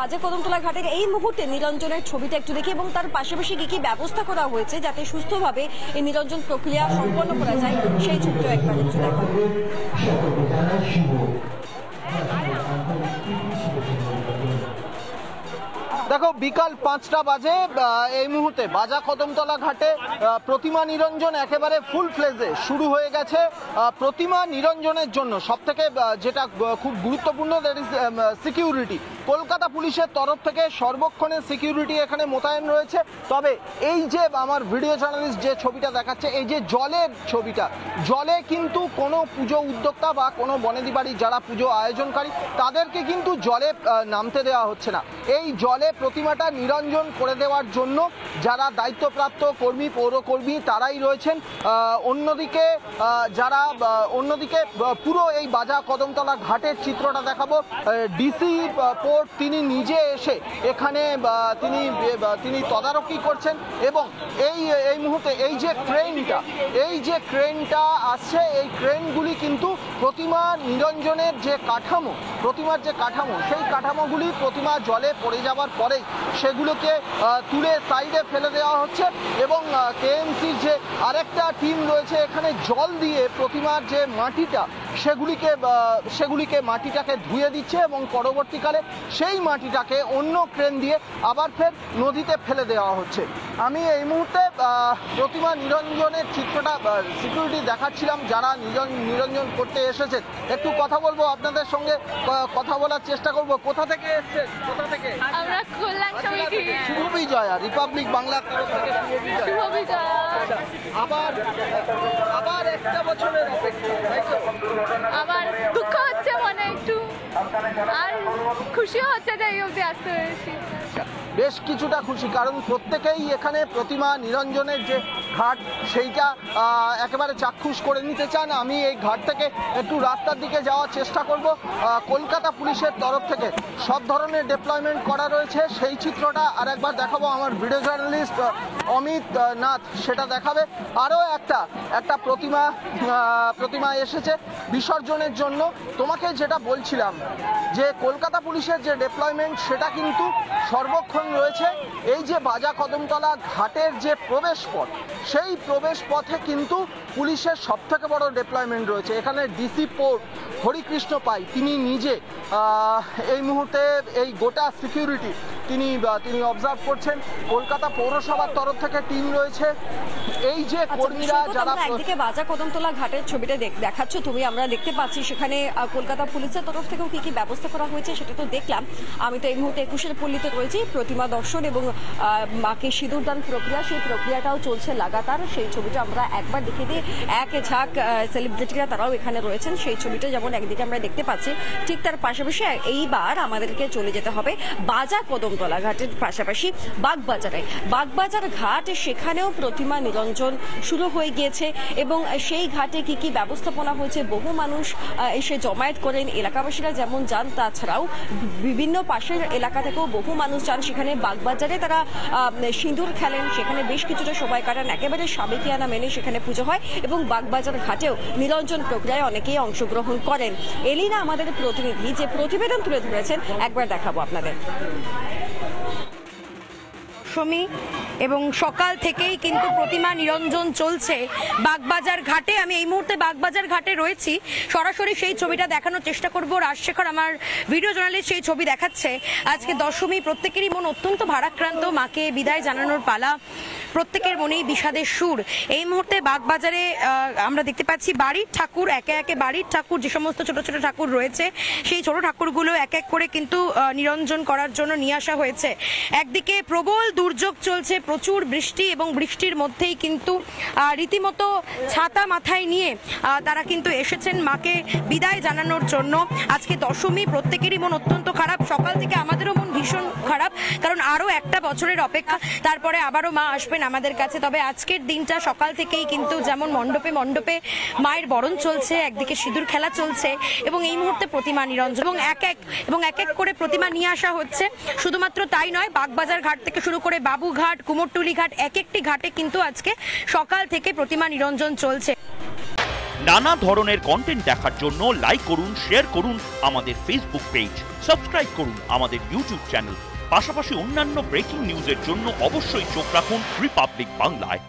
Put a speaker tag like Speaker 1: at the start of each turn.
Speaker 1: বাজে কদমতলা ঘাটের এই মুহূর্তে নিরঞ্জনের ছবিটা একটু দেখি এবং তার পাশাপাশি কি কি ব্যবস্থা করা হয়েছে যাতে সুস্থভাবে এই নিরঞ্জন প্রক্রিয়া সম্পন্ন করা যায় সেই ছবিটা একবার একটু দেখাবো।
Speaker 2: দেখো বিকাল 5টা বাজে এই মুহূর্তে বাজা কদমতলা ঘাটে প্রতিমা নিরঞ্জন একেবারে ফুল ফ্লেজে শুরু হয়ে গেছে। প্রতিমা নিরঞ্জনের জন্য সবথেকে যেটা খুব গুরুত্বপূর্ণ দ্যাট ইজ সিকিউরিটি। কলকাতা পুলিশের তরফ থেকে সর্বক্ষণের সিকিউরিটি এখানে মোতায়েন রয়েছে। তবে এই যে আমার ভিডিও জার্নালিস্ট যে ছবিটা দেখাচ্ছে, এই যে জলের ছবিটা, জলে কিন্তু কোনো পুজো উদ্যোক্তা বা কোনো বনেদি বাড়ি যারা পুজো আয়োজনকারী তাদেরকে কিন্তু জলে নামতে দেওয়া হচ্ছে না। এই জলে প্রতিমাটা নিরঞ্জন করে দেওয়ার জন্য যারা দায়িত্বপ্রাপ্ত কর্মী পৌরকর্মী তারাই রয়েছেন। অন্যদিকে পুরো এই বাজা কদমতলা ঘাটের চিত্রটা দেখাবো। ডিসি পোর্ট তিনি নিজে এসে এখানে তিনি তদারকি করছেন এবং এই মুহূর্তে এই যে ক্রেনটা আসছে, এই ক্রেনগুলি কিন্তু প্রতিমা নিরঞ্জনের যে প্রতিমার যে কাঠামো সেই কাঠামোগুলি প্রতিমা জলে পড়ে যাওয়ার পরেই সেগুলোকে তুলে সাইডে ফেলে দেওয়া হচ্ছে এবং কেএমসির যে আরেকটা টিম রয়েছে এখানে জল দিয়ে প্রতিমার যে মাটিটা সেগুলিকে মাটিটাকে ধুয়ে দিচ্ছে এবং পরবর্তীকালে সেই মাটিটাকে অন্য ক্রেন দিয়ে আবার ফের নদীতে ফেলে দেওয়া হচ্ছে। আমি এই মুহূর্তে প্রতিমা নিরঞ্জনের চিত্রটা সিকিউরিটি দেখাচ্ছিলাম যারা নিরঞ্জন করতে এসেছেন। একটু কথা বলবো আপনাদের সঙ্গে, কথা বলার চেষ্টা করব। কোথা থেকে এসেছেন? কোথা থেকে?
Speaker 3: আমরা কল্যাণ সমিতি।
Speaker 2: শুভ বিজয়া রিপাবলিক বাংলার তরফ থেকে শুভ বিজয়া। আবার একটা বছরের অপেক্ষা, তাই তো?
Speaker 3: আবার দুঃখ হচ্ছে মনে একটু, আর খুশিও হচ্ছে যে এই অবধি আসতে হয়েছি।
Speaker 2: বেশ কিছুটা খুশি, কারণ প্রত্যেকেই এখানে প্রতিমা নিরঞ্জনের যে ঘাট সেইটা একেবারে চাক্ষুষ করে নিতে চান। আমি এই ঘাট থেকে একটু রাস্তার দিকে যাওয়ার চেষ্টা করব। কলকাতা পুলিশের তরফ থেকে সব ধরনের ডেপ্লয়মেন্ট করা রয়েছে, সেই চিত্রটা আর একবার দেখাবো। আমার ভিডিও জার্নালিস্ট অমিত নাথ সেটা দেখাবে। আরও একটা প্রতিমা এসেছে বিসর্জনের জন্য। তোমাকে যেটা বলছিলাম যে কলকাতা পুলিশের যে ডেপ্লয়মেন্ট সেটা কিন্তু সর্বক্ষণ রয়েছে। এই যে বাজা কদমতলা ঘাটের যে প্রবেশ পথ, সেই প্রবেশ পথে কিন্তু পুলিশের সবথেকে বড় ডেপ্লয়মেন্ট রয়েছে। এখানে ডিসি পোর্ট হরিকৃষ্ণ পাই তিনি নিজে এই মুহূর্তে এই গোটা সিকিউরিটি তিনি অবজার্ভ করছেন। কলকাতা পৌরসভার তরফ থেকে টিম রয়েছে। এই যে কর্মীরা যারা
Speaker 1: একদিকে বাজা কদমতলা ঘাটের ছবিটা দেখাচ্ছ তুমি, আমরা দেখতে পাচ্ছি সেখানে কলকাতা পুলিশের তরফ থেকেও কি কি ব্যবস্থা করা হয়েছে সেটা তো দেখলাম। আমি তো এই মুহূর্তে 21 পল্লীতে রয়েছি। প্রতিমা দর্শন এবং মাকে সিঁদুরদান প্রক্রিয়া, সেই প্রক্রিয়াটাও চলছে লাগাতার। সেই ছবিটা আমরা একবার দেখে দিই। এক ঝাঁক সেলিব্রিটিরা তারাও এখানে রয়েছেন। সেই ছবিটা যেমন একদিকে আমরা দেখতে পাচ্ছি, ঠিক তার পাশাপাশি এইবার আমাদেরকে চলে যেতে হবে বাজা কদমতলা ঘাটের পাশাপাশি বাগবাজার ঘাট। সেখানেও প্রতিমা নিরঞ্জন শুরু হয়ে গিয়েছে এবং সেই ঘাটে কি কি ব্যবস্থাপনা হয়েছে, বহু মানুষ এসে জমায়েত করেন। এলাকাবাসীরা যেমন যান, তাছাড়াও বিভিন্ন পাশের এলাকা থেকেও বহু মানুষ যান সেখানে। বাগবাজারে তারা সিঁদুর খেলেন, সেখানে বেশ কিছুটা সময় কাটান। একেবারে সাবেকিয়ানা মেনে সেখানে পুজো হয় এবং বাগবাজার ঘাটেও নিরঞ্জন প্রক্রিয়ায় অনেকেই অংশগ্রহণ করেন। এলিনা আমাদের প্রতিনিধি যে প্রতিবেদন তুলে ধরেছেন একবার দেখাবো আপনাদের।
Speaker 4: এবং সকাল থেকেই কিন্তু প্রতিমা নিরঞ্জন চলছে বাগবাজার ঘাটে। আমি এই মুহূর্তে বাগবাজার ঘাটে রয়েছি, সরাসরি সেই ছবিটা দেখানোর চেষ্টা করব। রাজশেখর আমার ভিডিও জার্নালিস্ট সেই ছবি দেখাচ্ছে। আজকে দশমী, প্রত্যেকেরই মন অত্যন্ত ভারাক্রান্ত। মাকে বিদায় জানানোর পালা, প্রত্যেকের মনেই বিষাদের সুর। এই মুহূর্তে বাগবাজারে আমরা দেখতে পাচ্ছি বাড়ির ঠাকুর, একে একে বাড়ির ঠাকুর, যে সমস্ত ছোট ছোট ঠাকুর রয়েছে সেই ছোট ঠাকুরগুলো এক এক করে কিন্তু নিরঞ্জন করার জন্য নিয়ে আসা হয়েছে। একদিকে প্রবল দুর্যোগ চলছে, প্রচুর বৃষ্টি, এবং বৃষ্টির মধ্যেই কিন্তু রীতিমতো ছাতা মাথায় নিয়ে তারা কিন্তু এসেছেন মাকে বিদায় জানানোর জন্য। আজকে দশমী, প্রত্যেকেরই মন অত্যন্ত খারাপ। সকাল থেকে আমাদেরও মন ভীষণ খারাপ, কারণ আরও একটা বছরের অপেক্ষা, তারপরে আবারও মা আসবেন আমাদের কাছে। তবে আজকের দিনটা সকাল থেকেই কিন্তু যেমন মণ্ডপে মণ্ডপে মায়ের বরণ চলছে, একদিকে সিঁদুর খেলা চলছে এবং এই মুহূর্তে প্রতিমা নিরঞ্জন এবং এক এক করে প্রতিমা নিয়ে আসা হচ্ছে। শুধুমাত্র তাই নয়, বাগবাজার ঘাট থেকে শুরু করে বাবুঘাট, কুমোরটুলি ঘাট, এক একটি ঘাটে কিন্তু আজকে সকাল থেকে প্রতিমা নিরঞ্জন চলছে।
Speaker 5: নানা ধরনের কন্টেন্ট দেখার জন্য লাইক করুন, শেয়ার করুন আমাদের ফেসবুক পেজ, সাবস্ক্রাইব করুন আমাদের ইউটিউব চ্যানেল। পাশাপাশি অন্যান্য ব্রেকিং নিউজের জন্য অবশ্যই চোখ রাখুন রিপাবলিক বাংলায়।